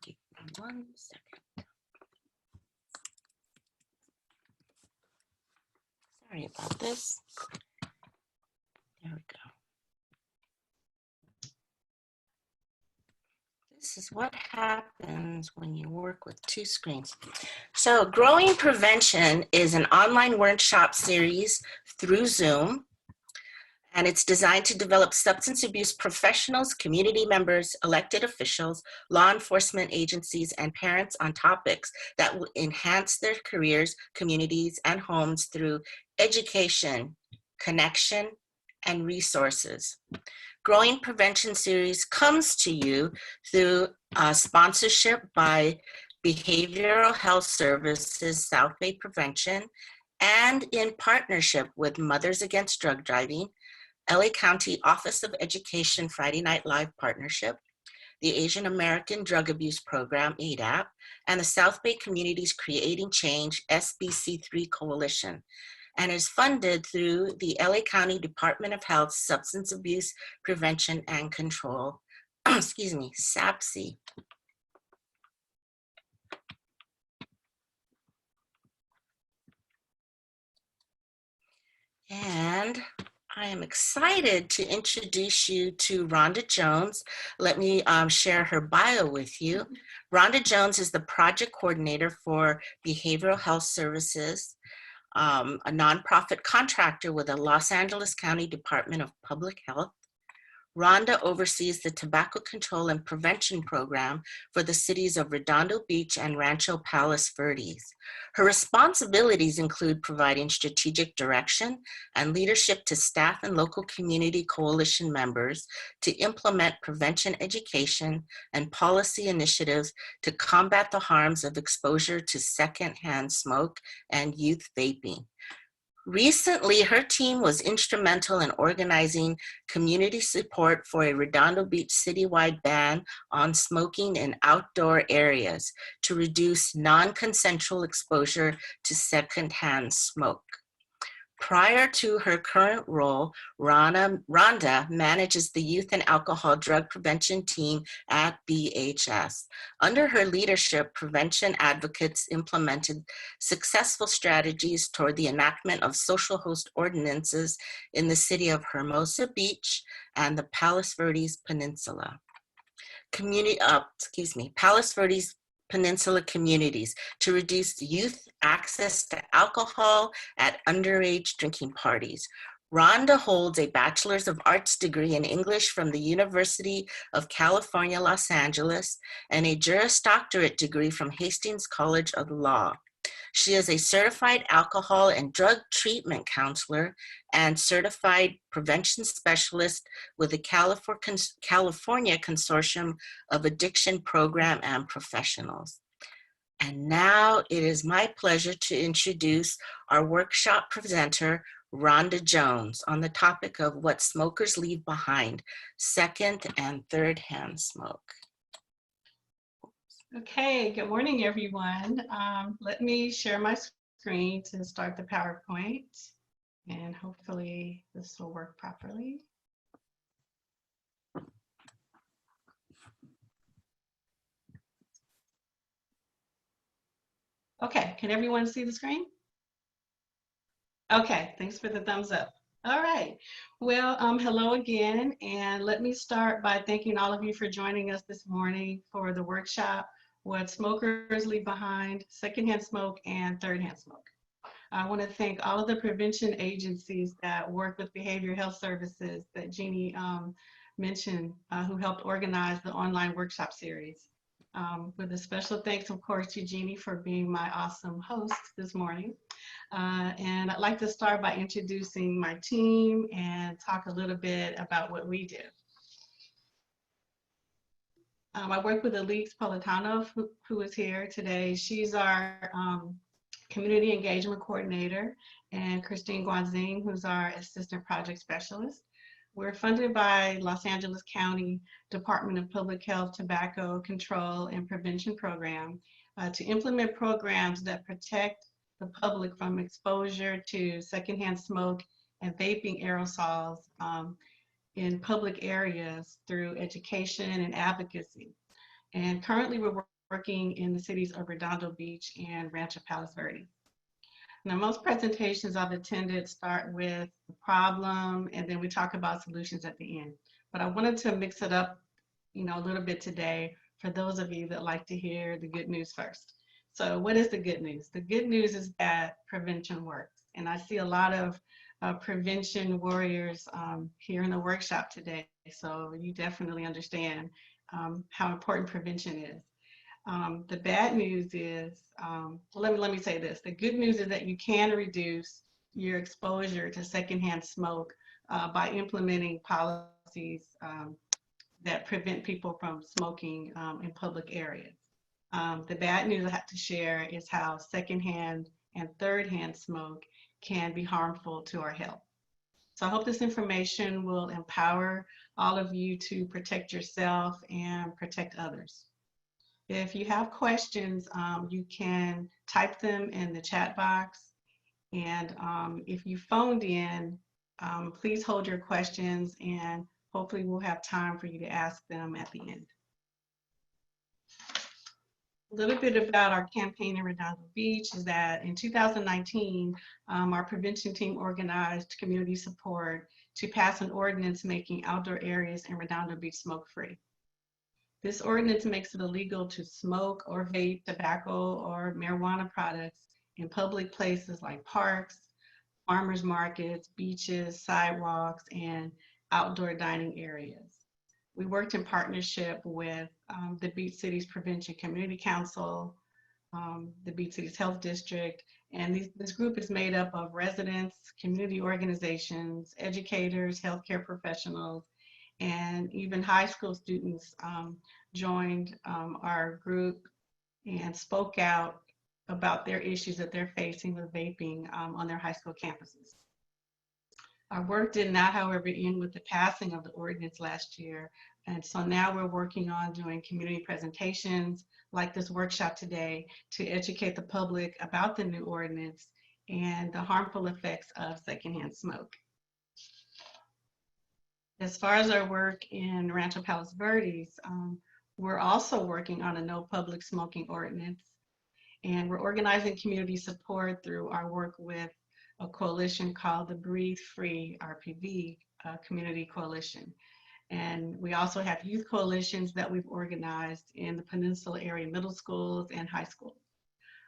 Give me 1 second. Sorry about this. There we go. This is what happens when you work with 2 screens. So Growing Prevention is an online workshop series through Zoom, and it's designed to develop substance abuse professionals, community members, elected officials, law enforcement agencies, and parents on topics that will enhance their careers, communities, and homes through education, connection, and resources. Growing Prevention series comes to you through sponsorship by Behavioral Health Services South Bay Prevention and in partnership with Mothers Against Drug Driving, LA County Office of Education Friday Night Live Partnership, the Asian American Drug Abuse Program, ADAP, and the South Bay Communities Creating Change, SBC3 Coalition, and is funded through the LA County Department of Health Substance Abuse Prevention and Control, excuse me, SAPC. And I am excited to introduce you to Rhonda Jones. Let me share her bio with you. Rhonda Jones is the project coordinator for Behavioral Health Services, a nonprofit contractor with the Los Angeles County Department of Public Health. Rhonda oversees the Tobacco Control and Prevention Program for the cities of Redondo Beach and Rancho Palos Verdes. Her responsibilities include providing strategic direction and leadership to staff and local community coalition members to implement prevention education and policy initiatives to combat the harms of exposure to secondhand smoke and youth vaping. Recently, her team was instrumental in organizing community support for a Redondo Beach citywide ban on smoking in outdoor areas to reduce non-consensual exposure to secondhand smoke. Prior to her current role, Rhonda manages the Youth and Alcohol Drug Prevention team at BHS. Under her leadership, prevention advocates implemented successful strategies toward the enactment of social host ordinances in the city of Hermosa Beach and the Palos Verdes Peninsula. Palos Verdes Peninsula communities to reduce youth access to alcohol at underage drinking parties. Rhonda holds a Bachelor's of Arts degree in English from the University of California, Los Angeles, and a Juris Doctorate degree from Hastings College of Law. She is a certified alcohol and drug treatment counselor and certified prevention specialist with the California Consortium of Addiction Program and Professionals. And now it is my pleasure to introduce our workshop presenter, Rhonda Jones, on the topic of what smokers leave behind, second and third hand smoke. Okay, good morning, everyone. Let me share my screen to start the PowerPoint, and hopefully this will work properly. Okay, can everyone see the screen? Okay, thanks for the thumbs up. All right, well, hello again, and let me start by thanking all of you for joining us this morning for the workshop, What Smokers Leave Behind, Secondhand Smoke and Thirdhand Smoke. I want to thank all of the prevention agencies that work with Behavioral Health Services that Jeannie mentioned, who helped organize the online workshop series. With a special thanks, of course, to Jeannie for being my awesome host this morning. And I'd like to start by introducing my team and talk a little bit about what we do. I work with Elise Politano, who is here today. She's our community engagement coordinator, and Christine Guanzing, who's our assistant project specialist. We're funded by Los Angeles County Department of Public Health Tobacco Control and Prevention Program to implement programs that protect the public from exposure to secondhand smoke and vaping aerosols in public areas through education and advocacy. And currently we're working in the cities of Redondo Beach and Rancho Palos Verdes. Now, most presentations I've attended start with the problem, and then we talk about solutions at the end. But I wanted to mix it up, a little bit today for those of you that like to hear the good news first. So what is the good news? The good news is that prevention works. And I see a lot of prevention warriors here in the workshop today. So you definitely understand how important prevention is. The bad news is, let me say this. The good news is that you can reduce your exposure to secondhand smoke by implementing policies that prevent people from smoking in public areas. The bad news I have to share is how secondhand and thirdhand smoke can be harmful to our health. So I hope this information will empower all of you to protect yourself and protect others. If you have questions, you can type them in the chat box. And if you phoned in, please hold your questions and hopefully we'll have time for you to ask them at the end. A little bit about our campaign in Redondo Beach is that in 2019, our prevention team organized community support to pass an ordinance making outdoor areas in Redondo Beach smoke-free. This ordinance makes it illegal to smoke or vape tobacco or marijuana products in public places like parks, farmers markets, beaches, sidewalks, and outdoor dining areas. We worked in partnership with the Beach Cities Prevention Community Council, the Beach Cities Health District, and this group is made up of residents, community organizations, educators, healthcare professionals, and even high school students joined our group and spoke out about their issues that they're facing with vaping on their high school campuses. Our work did not, however, end with the passing of the ordinance last year. And so now we're working on doing community presentations like this workshop today to educate the public about the new ordinance and the harmful effects of secondhand smoke. As far as our work in Rancho Palos Verdes, we're also working on a no public smoking ordinance. And we're organizing community support through our work with a coalition called the Breathe Free RPV Community Coalition. And we also have youth coalitions that we've organized in the Peninsula area middle schools and high schools.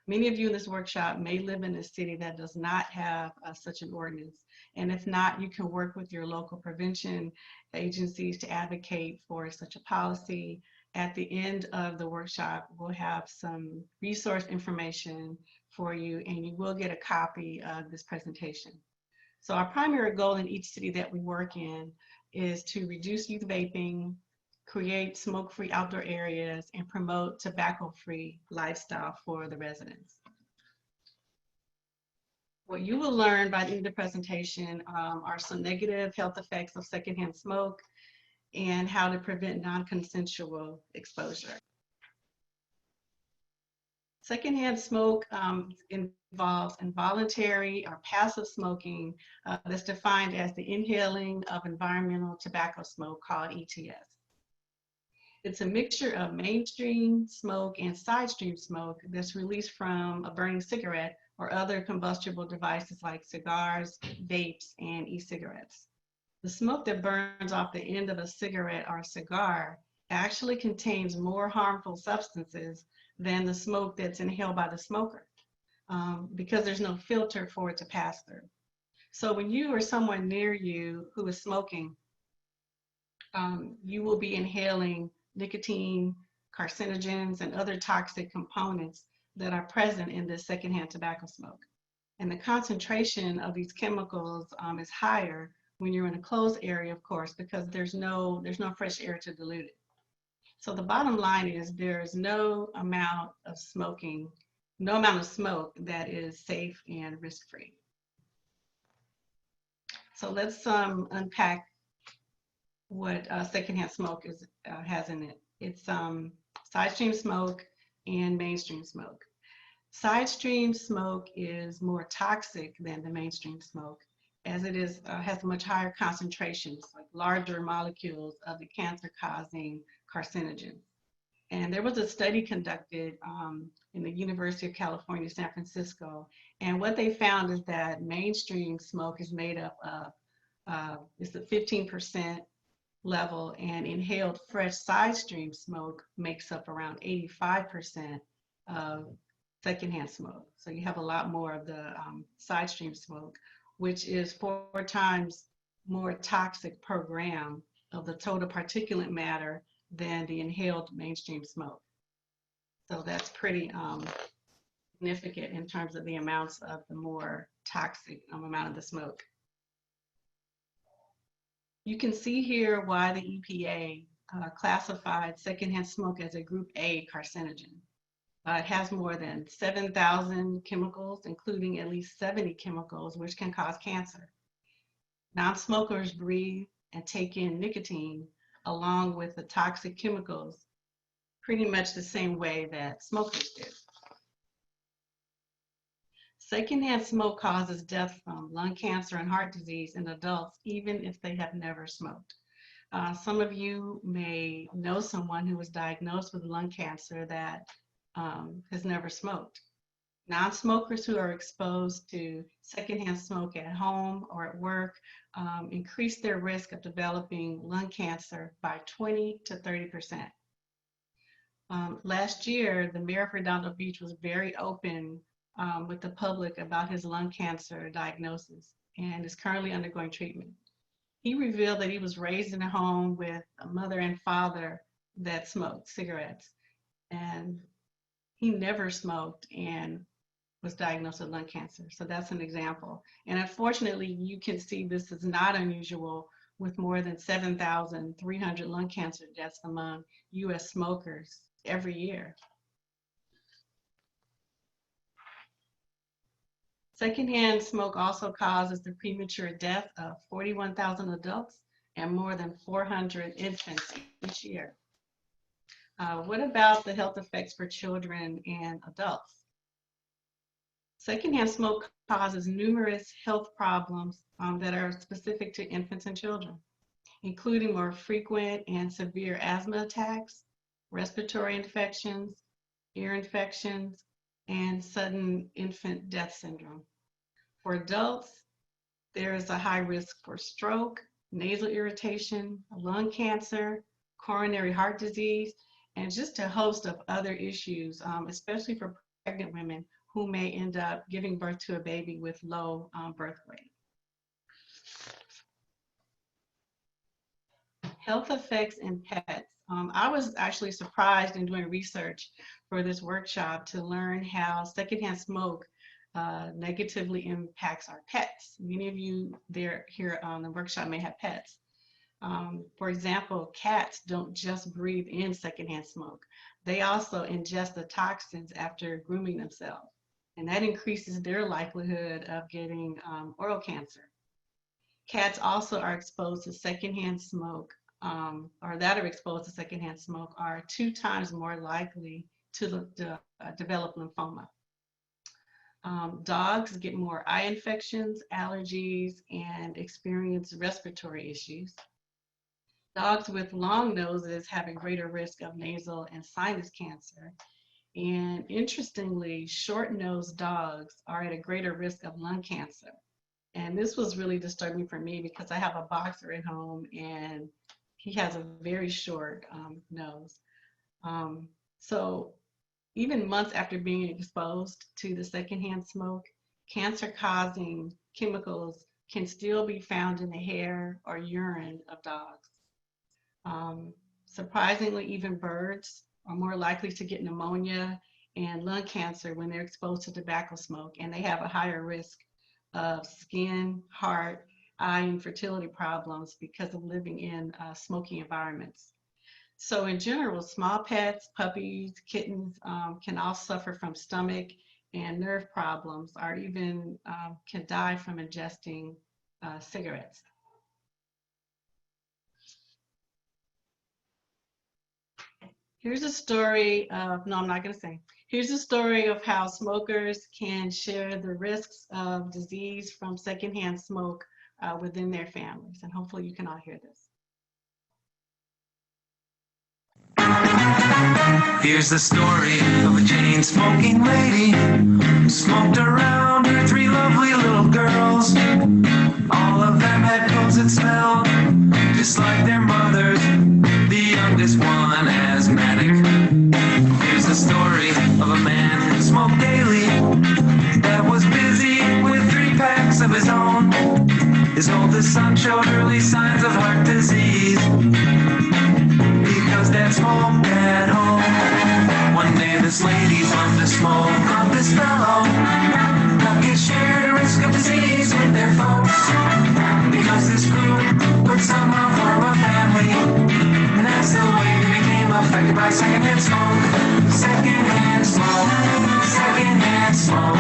Many of you in this workshop may live in a city that does not have such an ordinance. And if not, you can work with your local prevention agencies to advocate for such a policy. At the end of the workshop, we'll have some resource information for you, and you will get a copy of this presentation. So our primary goal in each city that we work in is to reduce youth vaping, create smoke-free outdoor areas, and promote tobacco-free lifestyle for the residents. What you will learn by the end of the presentation are some negative health effects of secondhand smoke and how to prevent non-consensual exposure. Secondhand smoke involves involuntary or passive smoking that's defined as the inhaling of environmental tobacco smoke called ETS. It's a mixture of mainstream smoke and side stream smoke that's released from a burning cigarette or other combustible devices like cigars, vapes, and e-cigarettes. The smoke that burns off the end of a cigarette or a cigar actually contains more harmful substances than the smoke that's inhaled by the smoker because there's no filter for it to pass through. So when you or someone near you who is smoking, you will be inhaling nicotine, carcinogens, and other toxic components that are present in this secondhand tobacco smoke. And the concentration of these chemicals is higher when you're in a closed area, of course, because there's no fresh air to dilute it. So the bottom line is there is no amount of smoke that is safe and risk-free. So let's unpack what secondhand smoke has in it. It's side stream smoke and mainstream smoke. Side stream smoke is more toxic than the mainstream smoke, as it has much higher concentrations, like larger molecules of the cancer-causing carcinogens. And there was a study conducted in the University of California, San Francisco. And what they found is that mainstream smoke is made up of, it's a 15% level, and inhaled fresh side stream smoke makes up around 85% of secondhand smoke. So you have a lot more of the side stream smoke, which is 4 times more toxic per gram of the total particulate matter than the inhaled mainstream smoke. So that's pretty significant in terms of the amounts of the more toxic amount of the smoke. You can see here why the EPA classified secondhand smoke as a group A carcinogen. It has more than 7,000 chemicals, including at least 70 chemicals, which can cause cancer. Non-smokers breathe and take in nicotine along with the toxic chemicals pretty much the same way that smokers do. Secondhand smoke causes death from lung cancer and heart disease in adults, even if they have never smoked. Some of you may know someone who was diagnosed with lung cancer that has never smoked. Non-smokers who are exposed to secondhand smoke at home or at work increase their risk of developing lung cancer by 20 to 30%. Last year, the mayor of Redondo Beach was very open with the public about his lung cancer diagnosis and is currently undergoing treatment. He revealed that he was raised in a home with a mother and father that smoked cigarettes, and he never smoked and was diagnosed with lung cancer. So that's an example. And unfortunately, you can see this is not unusual with more than 7,300 lung cancer deaths among US smokers every year. Secondhand smoke also causes the premature death of 41,000 adults and more than 400 infants each year. What about the health effects for children and adults? Secondhand smoke causes numerous health problems that are specific to infants and children, including more frequent and severe asthma attacks, respiratory infections, ear infections, and sudden infant death syndrome. For adults, there is a high risk for stroke, nasal irritation, lung cancer, coronary heart disease, and just a host of other issues, especially for pregnant women who may end up giving birth to a baby with low birth weight. Health effects in pets. I was actually surprised in doing research for this workshop to learn how secondhand smoke negatively impacts our pets. Many of you here on the workshop may have pets. For example, cats don't just breathe in secondhand smoke. They also ingest the toxins after grooming themselves, and that increases their likelihood of getting oral cancer. Cats also are exposed to secondhand smoke, or that are exposed to secondhand smoke are 2 times more likely to develop lymphoma. Dogs get more eye infections, allergies, and experience respiratory issues. Dogs with long noses have a greater risk of nasal and sinus cancer. And interestingly, short-nosed dogs are at a greater risk of lung cancer. And this was really disturbing for me because I have a boxer at home and he has a very short nose. So even months after being exposed to the secondhand smoke, cancer-causing chemicals can still be found in the hair or urine of dogs. Surprisingly, even birds are more likely to get pneumonia and lung cancer when they're exposed to tobacco smoke, and they have a higher risk of skin, heart, eye, and fertility problems because of living in smoky environments. So in general, small pets, puppies, kittens can all suffer from stomach and nerve problems, or even can die from ingesting cigarettes. Here's a story of, no, I'm not going to say. Here's a story of how smokers can share the risks of disease from secondhand smoke within their families. And hopefully you can all hear this. Here's the story of a chain-smoking lady who smoked around her 3 lovely little girls. All of them had coats that smelled just like their mothers, the youngest one asthmatic. Here's the story of a man who smoked daily, that was busy with 3 packs of his own. His oldest son showed early signs of heart disease because Dad smoked at home. One day this lady bummed the smoke of this fellow, not get shared a risk of disease with their folks, because this group would somehow form a family, and that's the way they became affected by secondhand smoke. Secondhand smoke, secondhand smoke.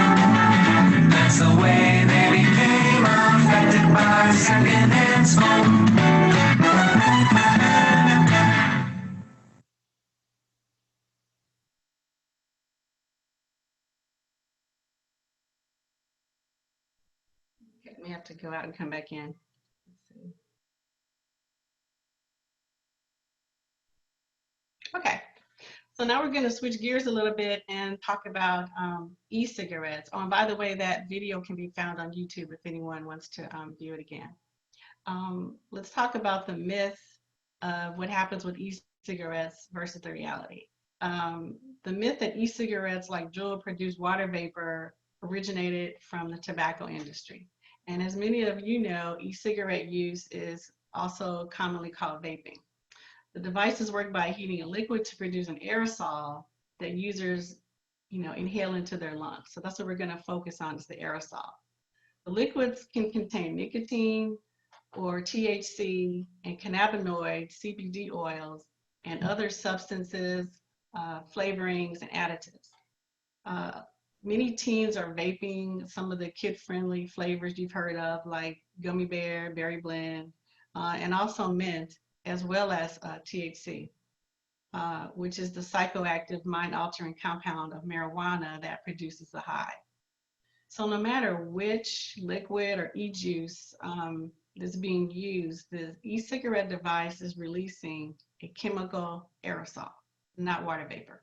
That's the way they became affected by secondhand smoke. Okay, we have to go out and come back in. Let's see. Okay, so now we're going to switch gears a little bit and talk about e-cigarettes. Oh, and by the way, that video can be found on YouTube if anyone wants to view it again. Let's talk about the myth of what happens with e-cigarettes versus the reality. The myth that e-cigarettes like Juul produce water vapor originated from the tobacco industry. And as many of you know, e-cigarette use is also commonly called vaping. The devices work by heating a liquid to produce an aerosol that users, inhale into their lungs. So that's what we're going to focus on, is the aerosol. The liquids can contain nicotine or THC and cannabinoid, CBD oils, and other substances, flavorings, and additives. Many teens are vaping some of the kid-friendly flavors you've heard of, like gummy bear, berry blend, and also mint, as well as THC, which is the psychoactive mind-altering compound of marijuana that produces a high. So no matter which liquid or e-juice is being used, the e-cigarette device is releasing a chemical aerosol, not water vapor.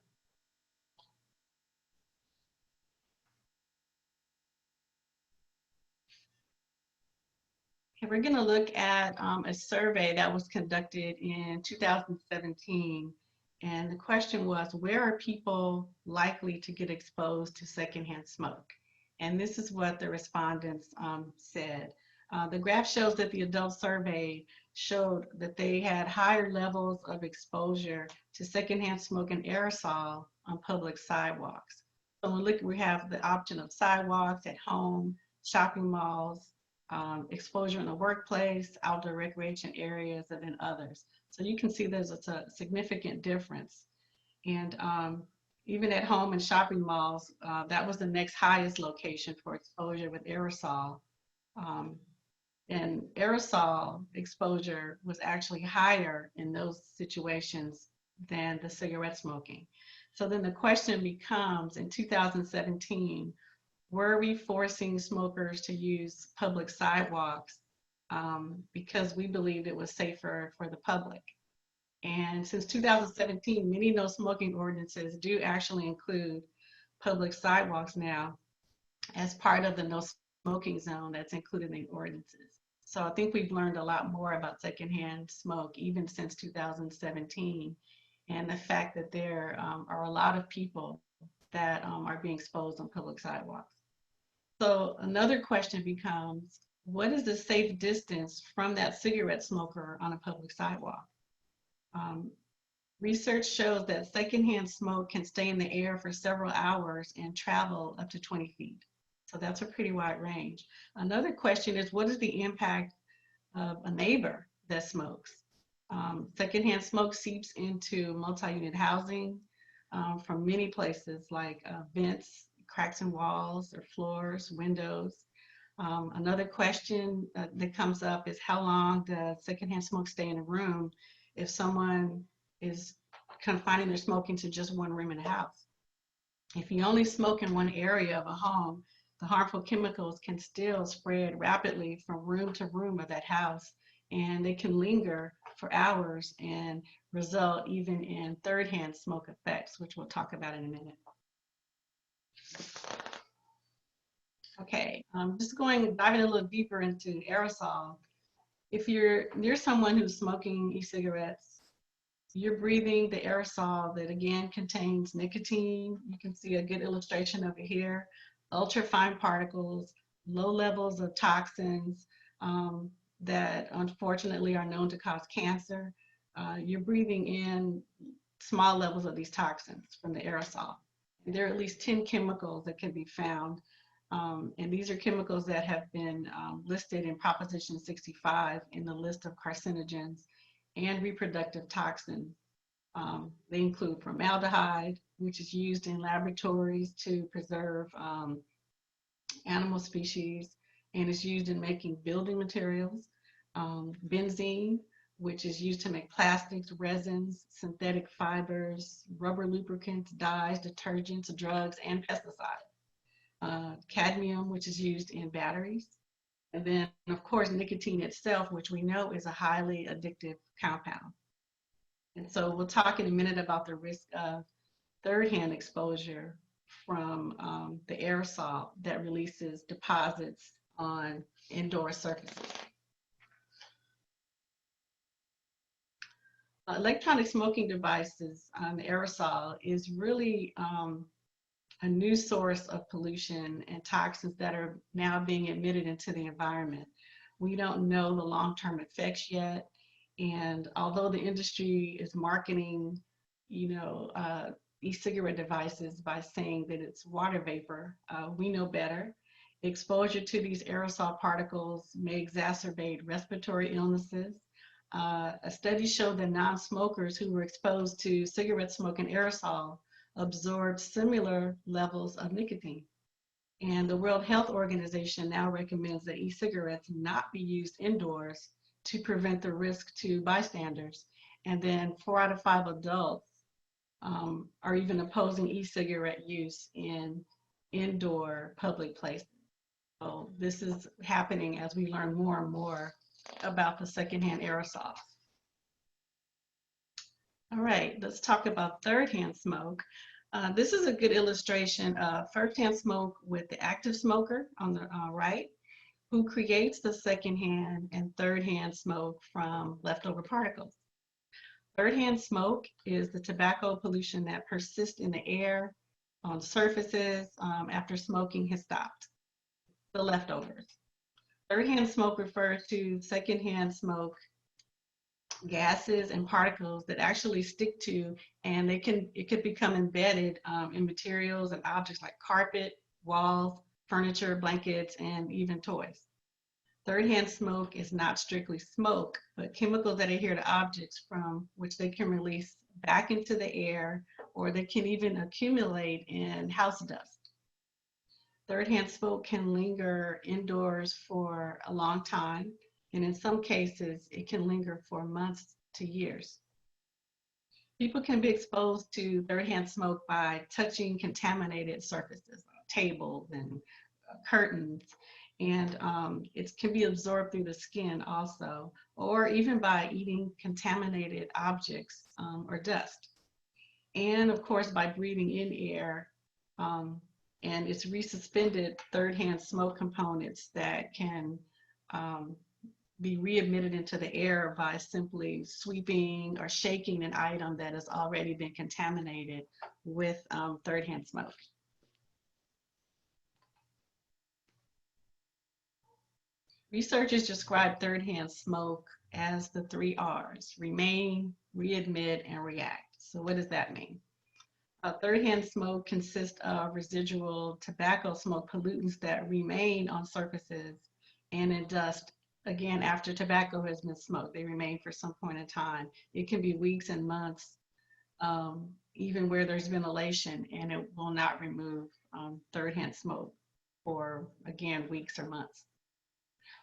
Okay, we're going to look at a survey that was conducted in 2017. And the question was, where are people likely to get exposed to secondhand smoke? And this is what the respondents said. The graph shows that the adult survey showed that they had higher levels of exposure to secondhand smoke and aerosol on public sidewalks. So we have the option of sidewalks, at home, shopping malls, exposure in the workplace, outdoor recreation areas, and then others. So you can see there's a significant difference. And even at home and shopping malls, that was the next highest location for exposure with aerosol. And aerosol exposure was actually higher in those situations than the cigarette smoking. So then the question becomes, in 2017, were we forcing smokers to use public sidewalks because we believed it was safer for the public? And since 2017, many no smoking ordinances do actually include public sidewalks now as part of the no smoking zone that's included in ordinances. So I think we've learned a lot more about secondhand smoke even since 2017, and the fact that there are a lot of people that are being exposed on public sidewalks. So another question becomes, what is the safe distance from that cigarette smoker on a public sidewalk? Research shows that secondhand smoke can stay in the air for several hours and travel up to 20 feet. So that's a pretty wide range. Another question is, what is the impact of a neighbor that smokes? Secondhand smoke seeps into multi-unit housing from many places, like vents, cracks in walls or floors, windows. Another question that comes up is, how long does secondhand smoke stay in a room if someone is confining their smoking to just one room in a house? If you only smoke in one area of a home, the harmful chemicals can still spread rapidly from room to room of that house and they can linger for hours and result even in third-hand smoke effects, which we'll talk about in a minute. Okay, just diving a little deeper into aerosol. If you're near someone who's smoking e-cigarettes, you're breathing the aerosol that again contains nicotine. You can see a good illustration over here. Ultrafine particles, low levels of toxins that unfortunately are known to cause cancer. You're breathing in small levels of these toxins from the aerosol. And there are at least 10 chemicals that can be found. And these are chemicals that have been listed in Proposition 65 in the list of carcinogens and reproductive toxins. They include formaldehyde, which is used in laboratories to preserve animal species and is used in making building materials. Benzene, which is used to make plastics, resins, synthetic fibers, rubber lubricants, dyes, detergents, drugs, and pesticides. Cadmium, which is used in batteries. And then, of course, nicotine itself, which we know is a highly addictive compound. And so we'll talk in a minute about the risk of third-hand exposure from the aerosol that releases deposits on indoor surfaces. Electronic smoking devices, aerosol, is really a new source of pollution and toxins that are now being emitted into the environment. We don't know the long-term effects yet, and although the industry is marketing, e-cigarette devices by saying that it's water vapor, we know better. Exposure to these aerosol particles may exacerbate respiratory illnesses. A study showed that non-smokers who were exposed to cigarette smoke and aerosol absorbed similar levels of nicotine. And the World Health Organization now recommends that e-cigarettes not be used indoors to prevent the risk to bystanders. And then 4 out of 5 adults are even opposing e-cigarette use in indoor public places. So this is happening as we learn more and more about the secondhand aerosols. All right, let's talk about third-hand smoke. This is a good illustration of first-hand smoke with the active smoker on the right, who creates the second-hand and third-hand smoke from leftover particles. Third-hand smoke is the tobacco pollution that persists in the air on surfaces after smoking has stopped, the leftovers. Third-hand smoke refers to second-hand smoke gases and particles that actually stick to, and it could become embedded in materials and objects like carpet, walls, furniture, blankets, and even toys. Third-hand smoke is not strictly smoke, but chemicals that adhere to objects from which they can release back into the air, or they can even accumulate in house dust. Third-hand smoke can linger indoors for a long time, and in some cases, it can linger for months to years. People can be exposed to third-hand smoke by touching contaminated surfaces, tables and curtains, and it can be absorbed through the skin also, or even by eating contaminated objects or dust. And of course, by breathing in air, and it's resuspended third-hand smoke components that can be re-emitted into the air by simply sweeping or shaking an item that has already been contaminated with third-hand smoke. Researchers describe third-hand smoke as the 3 R's: remain, readmit, and react. So what does that mean? Third-hand smoke consists of residual tobacco smoke pollutants that remain on surfaces and in dust, again, after tobacco has been smoked. They remain for some point in time. It can be weeks and months, even where there's ventilation, and it will not remove third-hand smoke for, again, weeks or months.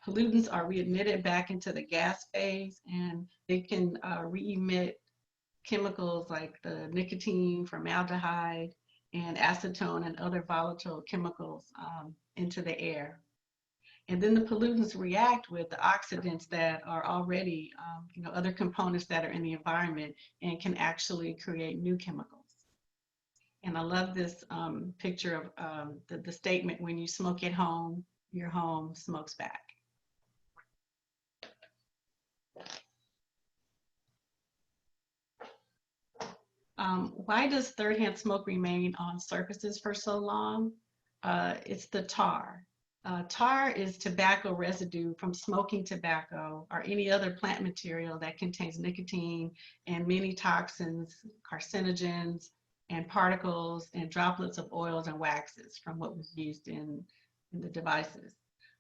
Pollutants are readmitted back into the gas phase, and they can re-emit chemicals like the nicotine, formaldehyde, and acetone and other volatile chemicals into the air. And then the pollutants react with the oxidants that are already, other components that are in the environment and can actually create new chemicals. And I love this picture of the statement, when you smoke at home, your home smokes back. Why does third-hand smoke remain on surfaces for so long? It's the tar. Tar is tobacco residue from smoking tobacco or any other plant material that contains nicotine and many toxins, carcinogens, and particles and droplets of oils and waxes from what was used in the devices.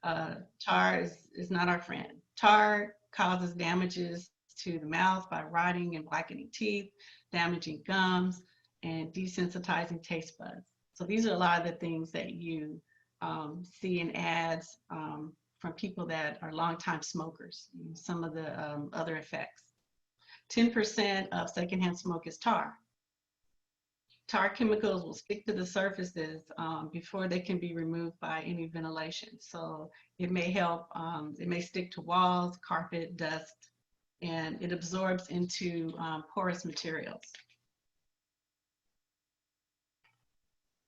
Tar is not our friend. Tar causes damages to the mouth by rotting and blackening teeth, damaging gums, and desensitizing taste buds. So these are a lot of the things that you see in ads from people that are longtime smokers, some of the other effects. 10% of secondhand smoke is tar. Tar chemicals will stick to the surfaces before they can be removed by any ventilation. So it may help, it may stick to walls, carpet, dust, and it absorbs into porous materials.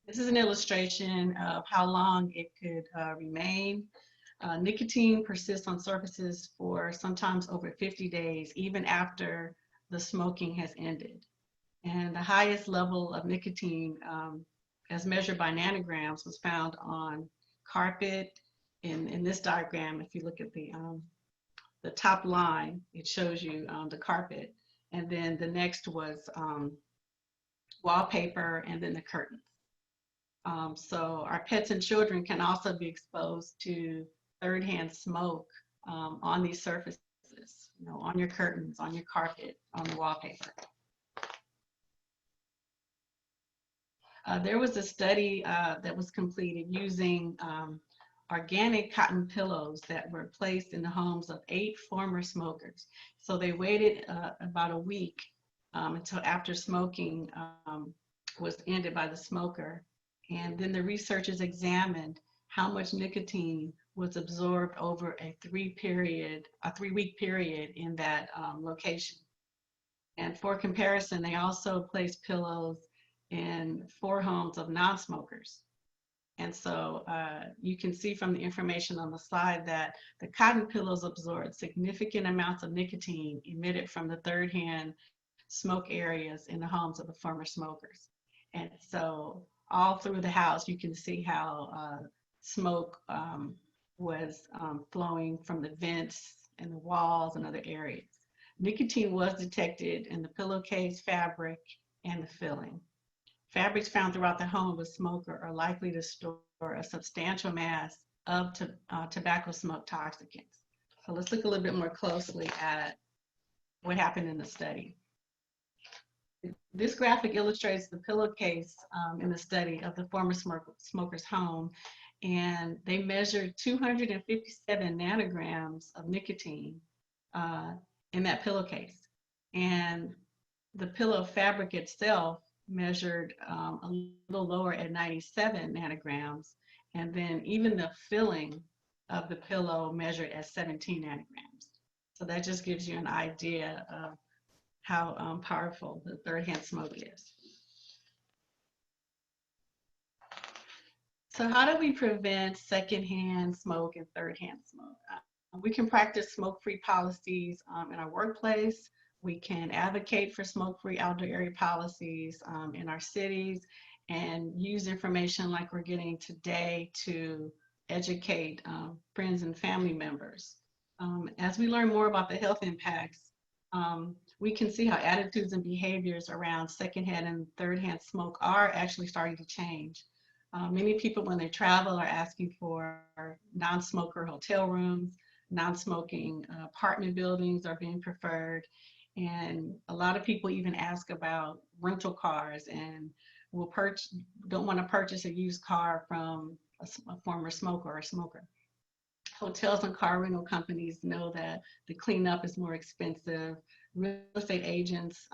This is an illustration of how long it could remain. Nicotine persists on surfaces for sometimes over 50 days, even after the smoking has ended. And the highest level of nicotine, as measured by nanograms, was found on carpet. In this diagram, if you look at the top line, it shows you the carpet. And then the next was wallpaper, and then the curtains. So our pets and children can also be exposed to third-hand smoke on these surfaces, on your curtains, on your carpet, on the wallpaper. There was a study that was completed using organic cotton pillows that were placed in the homes of 8 former smokers. So they waited about a week until after smoking was ended by the smoker. And then the researchers examined how much nicotine was absorbed over a 3-week period in that location. And for comparison, they also placed pillows in 4 homes of non-smokers. And so you can see from the information on the slide that the cotton pillows absorbed significant amounts of nicotine emitted from the third-hand smoke areas in the homes of the former smokers. And so all through the house, you can see how smoke was flowing from the vents and the walls and other areas. Nicotine was detected in the pillowcase, fabric, and the filling. Fabrics found throughout the home of a smoker are likely to store a substantial mass of tobacco smoke toxicants. So let's look a little bit more closely at what happened in the study. This graphic illustrates the pillowcase in the study of the former smoker's home, and they measured 257 nanograms of nicotine in that pillowcase. And the pillow fabric itself measured a little lower at 97 nanograms, and then even the filling of the pillow measured at 17 nanograms. So that just gives you an idea of how powerful the third-hand smoke is. So how do we prevent secondhand smoke and third-hand smoke? We can practice smoke-free policies in our workplace. We can advocate for smoke-free outdoor area policies in our cities, and use information like we're getting today to educate friends and family members. As we learn more about the health impacts, we can see how attitudes and behaviors around secondhand and third-hand smoke are actually starting to change. Many people, when they travel, are asking for non-smoker hotel rooms, non-smoking apartment buildings are being preferred. And a lot of people even ask about rental cars and don't want to purchase a used car from a former smoker or a smoker. Hotels and car rental companies know that the cleanup is more expensive. Real estate agents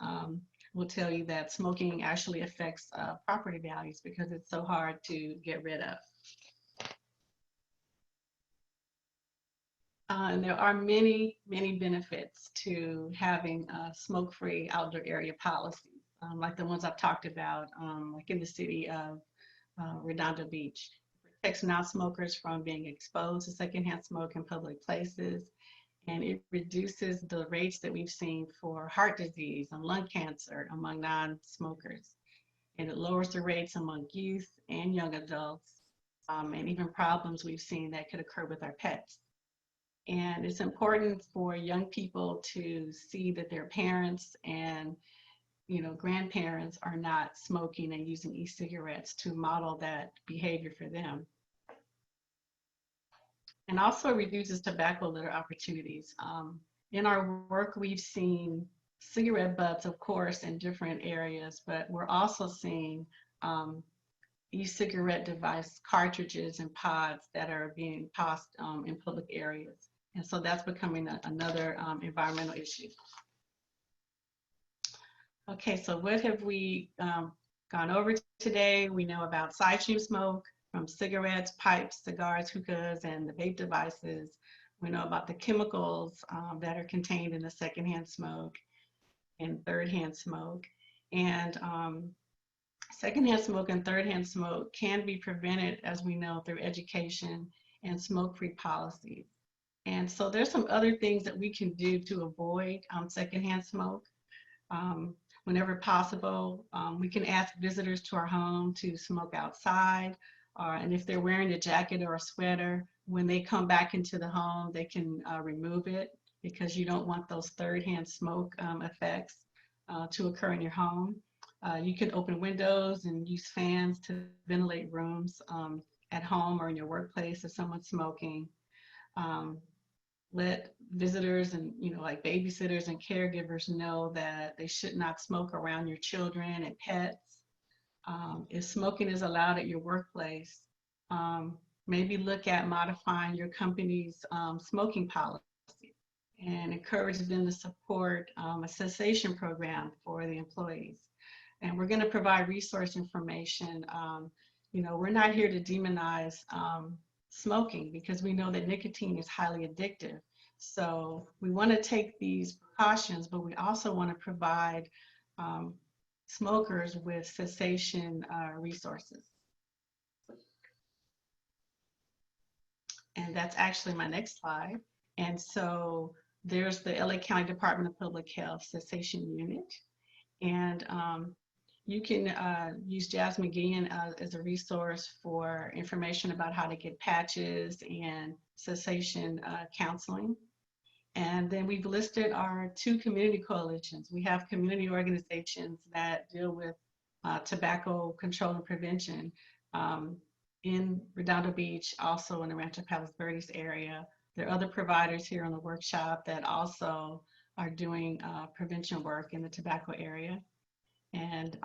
will tell you that smoking actually affects property values because it's so hard to get rid of. And there are many, many benefits to having smoke-free outdoor area policies, like the ones I've talked about, like in the city of Redondo Beach. It protects non-smokers from being exposed to secondhand smoke in public places, and it reduces the rates that we've seen for heart disease and lung cancer among non-smokers. And it lowers the rates among youth and young adults, and even problems we've seen that could occur with our pets. And it's important for young people to see that their parents and grandparents are not smoking and using e-cigarettes to model that behavior for them. And also reduces tobacco litter opportunities. In our work, we've seen cigarette butts, of course, in different areas, but we're also seeing e-cigarette device cartridges and pods that are being tossed in public areas. And so that's becoming another environmental issue. Okay, so what have we gone over today? We know about side stream smoke from cigarettes, pipes, cigars, hookahs, and the vape devices. We know about the chemicals that are contained in the secondhand smoke and third-hand smoke. And secondhand smoke and third-hand smoke can be prevented, as we know, through education and smoke-free policies. And so there's some other things that we can do to avoid secondhand smoke. Whenever possible, we can ask visitors to our home to smoke outside, and if they're wearing a jacket or a sweater, when they come back into the home, they can remove it, because you don't want those third-hand smoke effects to occur in your home. You can open windows and use fans to ventilate rooms at home or in your workplace if someone's smoking. Let visitors and like babysitters and caregivers know that they should not smoke around your children and pets. If smoking is allowed at your workplace, maybe look at modifying your company's smoking policy and encourage them to support a cessation program for the employees. And we're going to provide resource information. We're not here to demonize smoking, because we know that nicotine is highly addictive. So we want to take these precautions, but we also want to provide smokers with cessation resources. And that's actually my next slide. And so there's the LA County Department of Public Health Cessation Unit. And you can use Jazz McGeehan as a resource for information about how to get patches and cessation counseling. And then we've listed our 2 community coalitions. We have community organizations that deal with tobacco control and prevention in Redondo Beach, also in the Rancho Palos Verdes area. There are other providers here on the workshop that also are doing prevention work in the tobacco area. And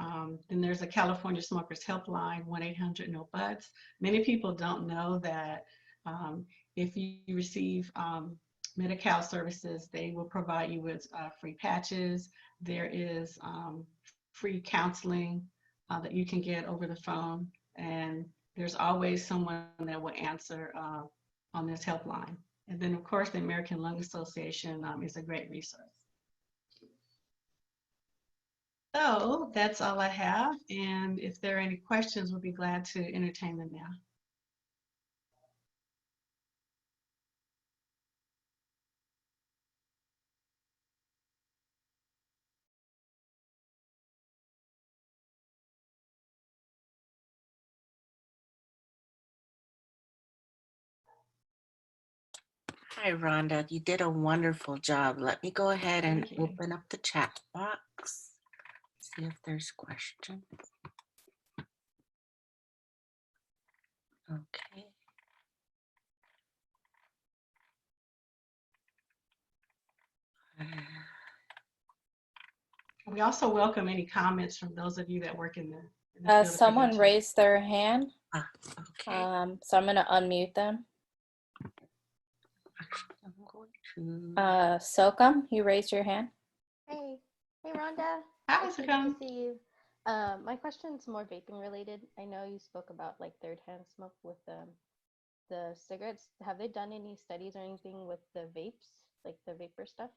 then there's a California Smokers Helpline, 1-800-NO-BUTTS. Many people don't know that if you receive Medi-Cal services, they will provide you with free patches. There is free counseling that you can get over the phone. And there's always someone that will answer on this helpline. And then, of course, the American Lung Association is a great resource. So that's all I have, and if there are any questions, we'll be glad to entertain them now. Hi, Rhonda. You did a wonderful job. Let me go ahead and Thank you. open up the chat box. See if there's questions. Okay. We also welcome any comments from those of you that work in the field of Someone prevention. raised their hand, Okay. so I'm gonna unmute them. Actually, I'm going to. Sokam, you raised your hand. Hey, hey Rhonda. Hi, It's good Sokam. to see you. My question's more vaping related. I know you spoke about like third-hand smoke with the cigarettes, have they done any studies or anything with the vapes, like the vapor stuff?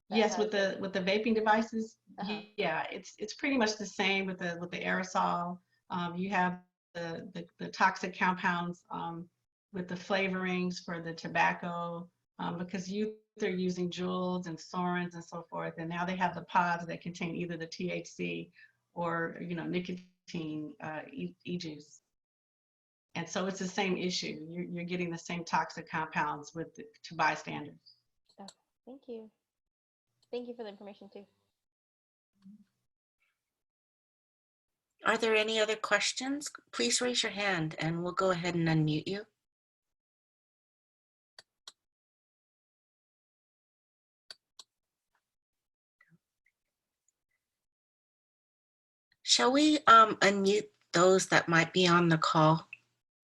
That Yes, has any- with the vaping devices, Uh-huh. yeah, it's pretty much the same with the aerosol. You have the toxic compounds with the flavorings for the tobacco, because youth are using Juuls and Sorins and so forth, and now they have the pods that contain either the THC or nicotine e-juice. And so it's the same issue. You're getting the same toxic compounds to bystanders. Oh, thank you. Thank you for the information too. Are there any other questions? Please raise your hand and we'll go ahead and unmute you. Shall we unmute those that might be on the call?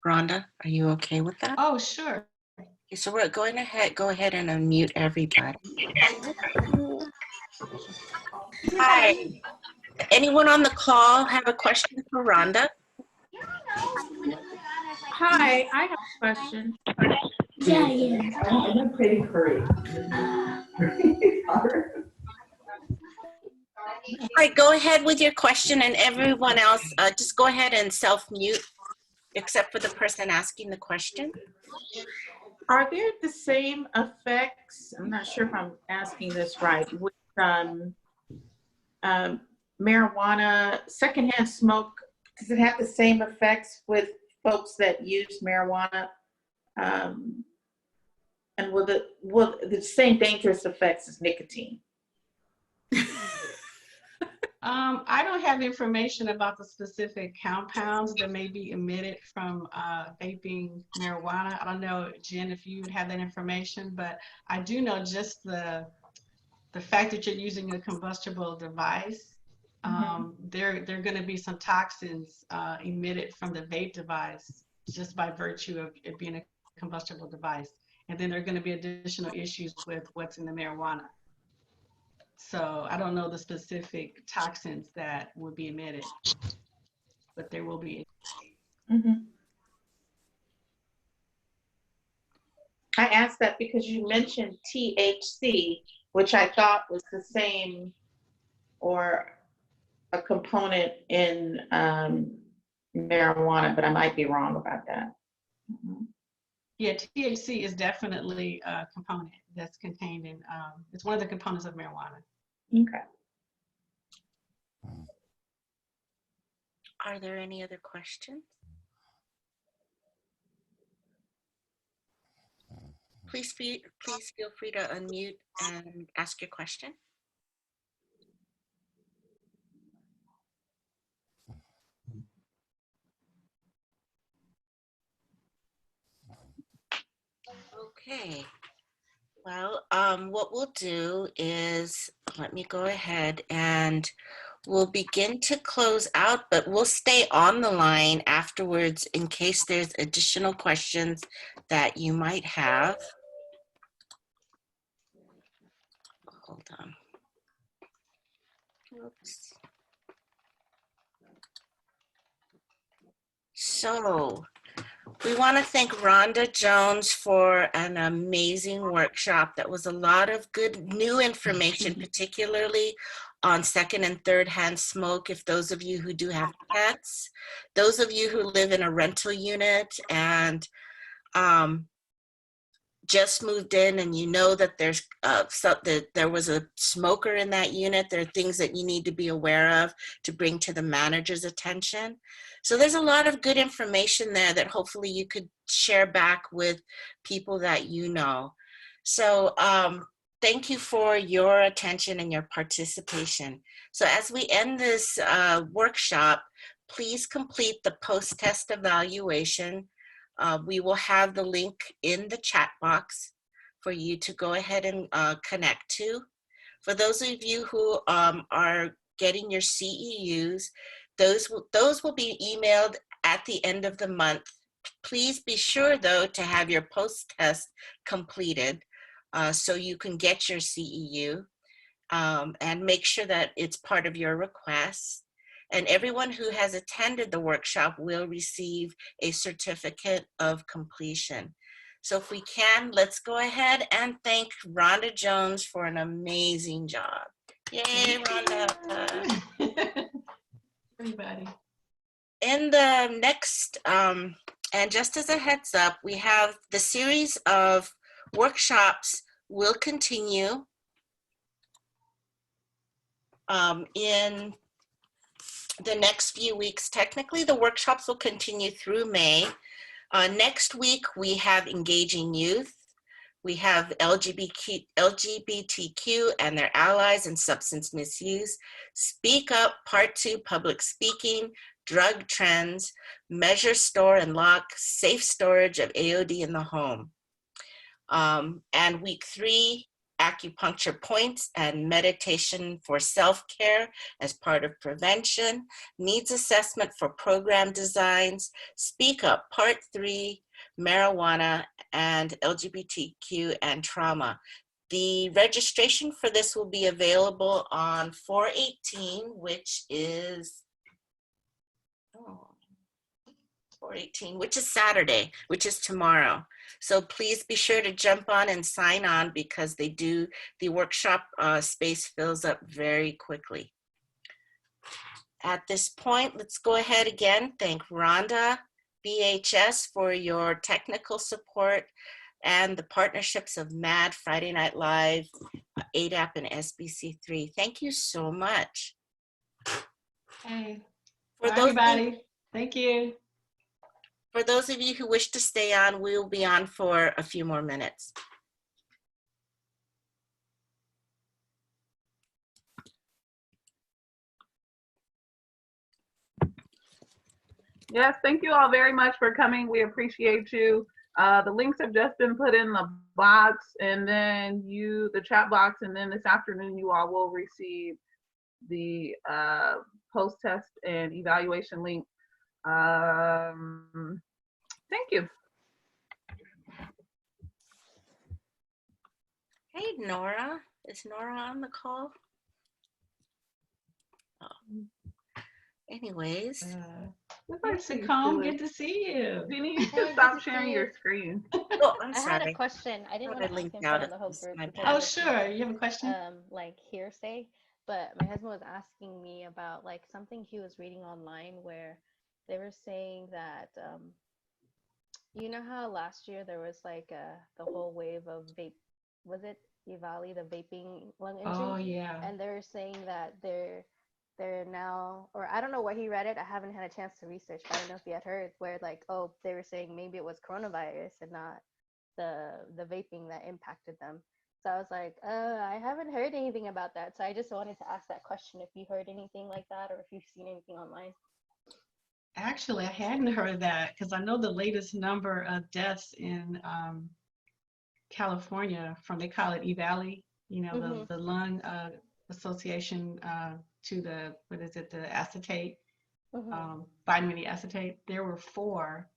Rhonda, are you okay with that? Oh, sure. Okay, so we're going ahead, go ahead and unmute everybody. Hi. Anyone on the call have a question for Rhonda? Hi, I have a question. All right, go ahead with your question, and everyone else, just go ahead and self-mute, except for the person asking the question. Are there the same effects? I'm not sure if I'm asking this right. With marijuana, secondhand smoke, does it have the same effects with folks that use marijuana? And will the same dangerous effects as nicotine? I don't have information about the specific compounds that may be emitted from vaping marijuana. I don't know, Jen, if you have that information, but I do know just the fact that you're using a combustible device. There are going to be some toxins emitted from the vape device just by virtue of it being a combustible device. And then there are going to be additional issues with what's in the marijuana. So I don't know the specific toxins that would be emitted, but there will be. I asked that because you mentioned THC, which I thought was the same or a component in marijuana, but I might be wrong about that. Yeah, THC is definitely a component that's contained in, it's one of the components of marijuana. Okay. Are there any other questions? Please feel free to unmute and ask your question. Okay. Well, what we'll do is, let me go ahead and we'll begin to close out, but we'll stay on the line afterwards in case there's additional questions that you might have. Hold on. Oops. So, we want to thank Rhonda Jones for an amazing workshop. That was a lot of good new information, particularly on second and third hand smoke. If those of you who do have pets, those of you who live in a rental unit and just moved in and you know that there's that there was a smoker in that unit, there are things that you need to be aware of to bring to the manager's attention. So there's a lot of good information there that hopefully you could share back with people that you know. So thank you for your attention and your participation. So as we end this workshop, please complete the post-test evaluation. We will have the link in the chat box for you to go ahead and connect to. For those of you who are getting your CEUs, those will be emailed at the end of the month. Please be sure, though, to have your post-test completed so you can get your CEU and make sure that it's part of your request. And everyone who has attended the workshop will receive a certificate of completion. So if we can, let's go ahead and thank Rhonda Jones for an amazing job. Yay, Rhonda. Everybody. In the next, and just as a heads up, we have the series of workshops will continue in the next few weeks. Technically, the workshops will continue through May. Next week, we have Engaging Youth. We have LGBTQ and their allies and substance misuse. Speak Up, Part 2, Public Speaking, Drug Trends, Measure, Store, and Lock, Safe Storage of AOD in the Home. And week 3, acupuncture points and meditation for self-care as part of prevention, needs assessment for program designs, Speak Up, Part 3, marijuana and LGBTQ and trauma. The registration for this will be available on 4/18, which is 4/18, which is Saturday, which is tomorrow. So please be sure to jump on and sign on because the workshop space fills up very quickly. At this point, let's go ahead again. Thank Rhonda, BHS for your technical support and the partnerships of MAD, Friday Night Live, ADAP, and SBC3. Thank you so much. Hey, For bye, those everybody. Thank you. For those of you who wish to stay on, we will be on for a few more minutes. Yes, thank you all very much for coming. We appreciate you. The links have just been put in the box, and then the chat box, and then this afternoon you all will receive the post-test and evaluation link. Thank you. Hey, Nora. Is Nora on the call? Oh. Anyways. Secom, good to see you. You need to stop sharing your screen. Oh, I'm I had a sorry. question. I didn't Thought want I to ask linked him out from the of whole this, group. my because bad. Oh, it's, sure. You have a question? like hearsay, but my husband was asking me about like something he was reading online where they were saying that you know how last year there was like the whole wave of vape, was it EVALI, the vaping lung injury? Oh, yeah. And they're saying that they're now, or I don't know where he read it. I haven't had a chance to research, but I don't know if you had heard where like, oh, they were saying maybe it was coronavirus and not the vaping that impacted them. So I was like, I haven't heard anything about that. So I just wanted to ask that question if you heard anything like that or if you've seen anything online. Actually, I hadn't heard that because I know the latest number of deaths in California from, they call it EVALI, you know, the lung association to the, what is it, the acetate, vitamin acetate. There were 4,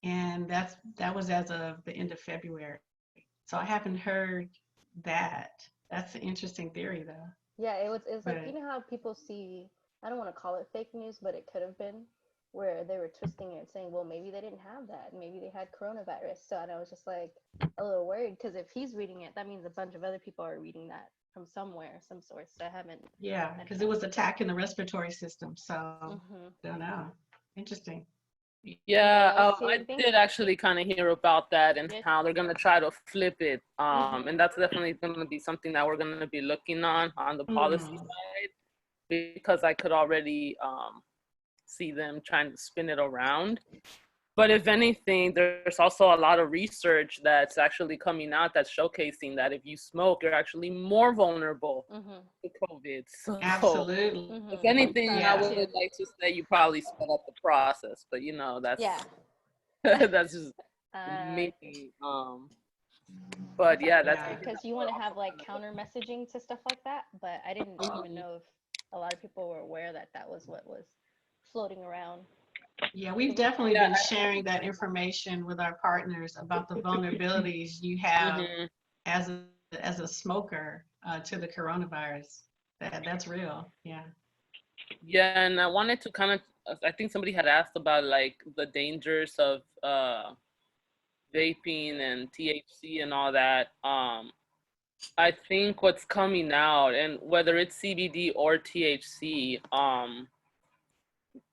and that was as of the end of February. So I haven't heard that. That's an interesting theory, though. Yeah, it was like, you know how people see, I don't want to call it fake news, but it could have been, where they were twisting it saying, well, maybe they didn't have that. Maybe they had coronavirus. So and I was just like a little worried because if he's reading it, that means a bunch of other people are reading that from somewhere, some source. So I haven't. Yeah, because it was attacking the respiratory system. So don't know. Interesting. Yeah, I did actually kind of hear about that and how they're going to try to flip it. And that's definitely going to be something that we're going to be looking on the policy side, because I could already see them trying to spin it around. But if anything, there's also a lot of research that's actually coming out that's showcasing that if you smoke, you're actually more vulnerable to COVID. So, absolutely. If anything, I would like to say you probably sped up the process, but you know, that's that's just me. But yeah, that's because you want to have like counter messaging to stuff like that. But I didn't even know if a lot of people were aware that that was what was floating around. Yeah, we've definitely been sharing that information with our partners about the vulnerabilities you have as a smoker to the coronavirus. That's real. Yeah. Yeah, and I wanted to kind of, I think somebody had asked about like the dangers of vaping and THC and all that. I think what's coming out, and whether it's CBD or THC,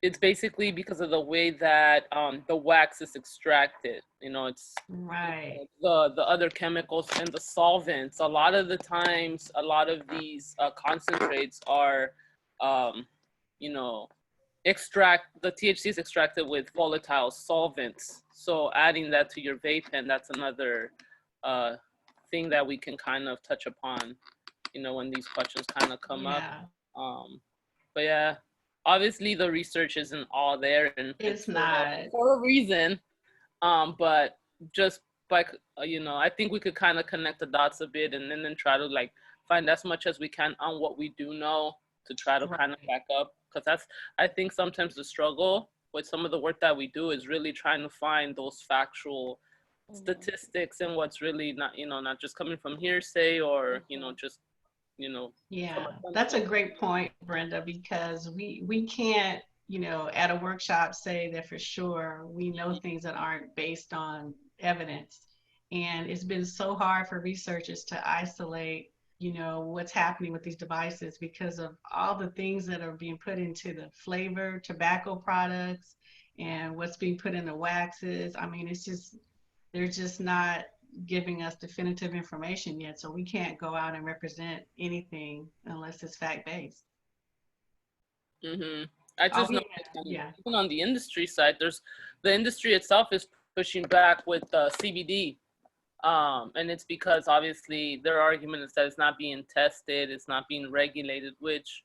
it's basically because of the way that the wax is extracted. You know, it's Right. the other chemicals and the solvents. A lot of the times, a lot of these concentrates are, you know, the THC is extracted with volatile solvents. So adding that to your vape pen, that's another thing that we can kind of touch upon, you know, when these questions kind of come up. Yeah. But yeah, obviously the research isn't all there, and It's for not. for a reason. But just by you know, I think we could kind of connect the dots a bit, and then try to like find as much as we can on what we do know to try to kind of Right. back up, because that's, I think sometimes the struggle with some of the work that we do is really trying to find those factual statistics and what's really not, you know, not just coming from hearsay or, you know, just, you know, Yeah, from that's a great point, Brenda, because we can't, at a workshop say that for sure we know things that aren't based on evidence. And it's been so hard for researchers to isolate, what's happening with these devices because of all the things that are being put into the flavor tobacco products and what's being put in the waxes. I mean, they're just not giving us definitive information yet, so we can't go out and represent anything unless it's fact-based. I just know Yeah. even on the industry side, the industry itself is pushing back with CBD. And it's because obviously their argument is that it's not being tested, it's not being regulated, which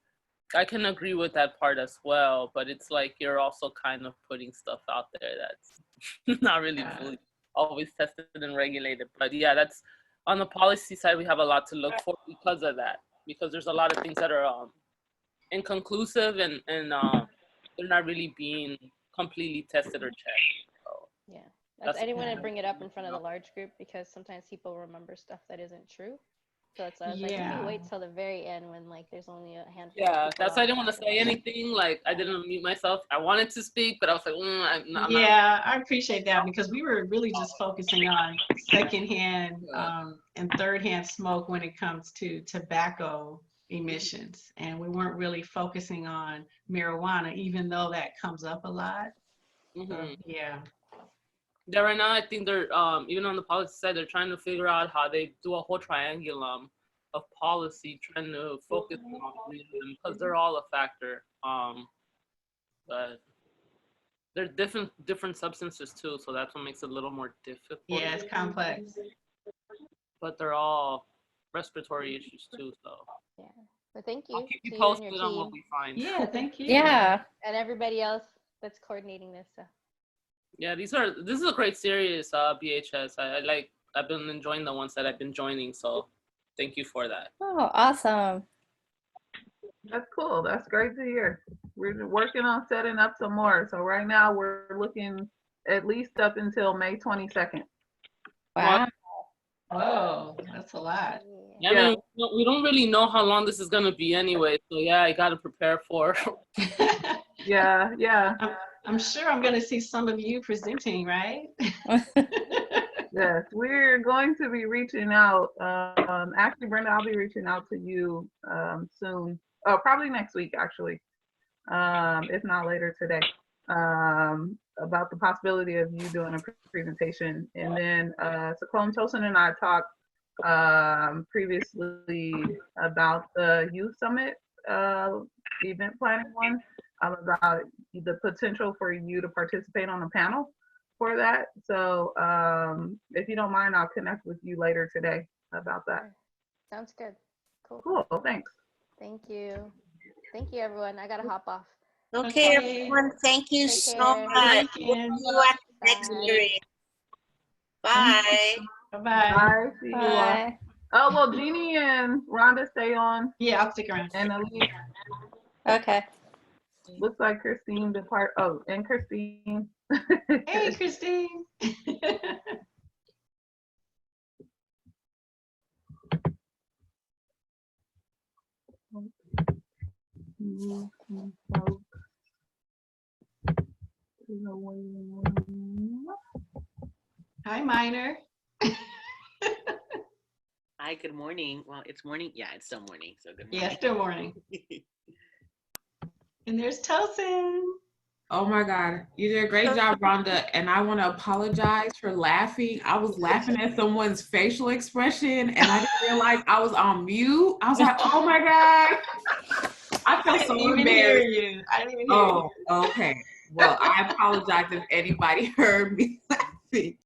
I can agree with that part as well. But it's like you're also kind of putting stuff out there that's not really fully always tested and regulated. But yeah, that's on the policy side, we have a lot to look for because of that, because there's a lot of things that are inconclusive and they're not really being completely tested or checked. So Yeah. I didn't want to bring it up in front of the large group because sometimes people remember stuff that isn't true. So it's, I was like, let me wait till the very end when like there's only a handful. Yeah, that's why I didn't want to say anything. Like I didn't mute myself. I wanted to speak, but I was like, I'm not. I appreciate that because we were really just focusing on secondhand and thirdhand smoke when it comes to tobacco emissions, and we weren't really focusing on marijuana, even though that comes up a lot. Yeah. Yeah, right now I think they're even on the policy side, they're trying to figure out how they do a whole triangulum of policy, trying to focus on all three of them because they're all a factor. But they're different substances too, so that's what makes it a little more difficult. Yeah, it's complex. But they're all respiratory issues too, so. Yeah. But thank you. I'll keep you posted on what we find. Yeah, thank you. Yeah. And everybody else that's coordinating this. So. Yeah, this is a great series, BHS. I've been enjoying the ones that I've been joining, so thank you for that. Oh, awesome. That's cool. That's great to hear. We're working on setting up some more. So right now we're looking at least up until May 22nd. Wow. Oh, that's a lot. Yeah, I mean, we don't really know how long this is gonna be anyway, so yeah, I gotta prepare for. Yeah. I'm sure I'm going to see some of you presenting, right? Yes, we're going to be reaching out. Actually, Brenda, I'll be reaching out to you soon. Oh, probably next week, actually, if not later today, about the possibility of you doing a presentation. And then Cyclone Tosin and I talked previously about the youth summit event planning one. About the potential for you to participate on a panel for that. So if you don't mind, I'll connect with you later today about that. Sounds good. Cool. Cool, thanks. Thank you. Thank you, everyone. I gotta hop off. Okay, everyone, thank you Take so care. much. See you at the next Bye. series. Bye. Bye-bye. Bye. See you all. Bye. Oh, well, Jeannie and Rhonda stay on. Yeah, I'll stick around. And Elise, Okay. looks like Christine depart. Oh, and Christine. Hey, Christine. Hi, Minor. Hi, good morning. Well, it's morning. Yeah, it's still morning. So good morning. Yes, good morning. And there's Tosin. Oh my God, you did a great job, Rhonda. And I want to apologize for laughing. I was laughing at someone's facial expression and I didn't realize I was on mute. I was like, oh my God. I felt so embarrassed. I didn't even hear you. Oh, okay. Well, I apologize if anybody heard me laughing.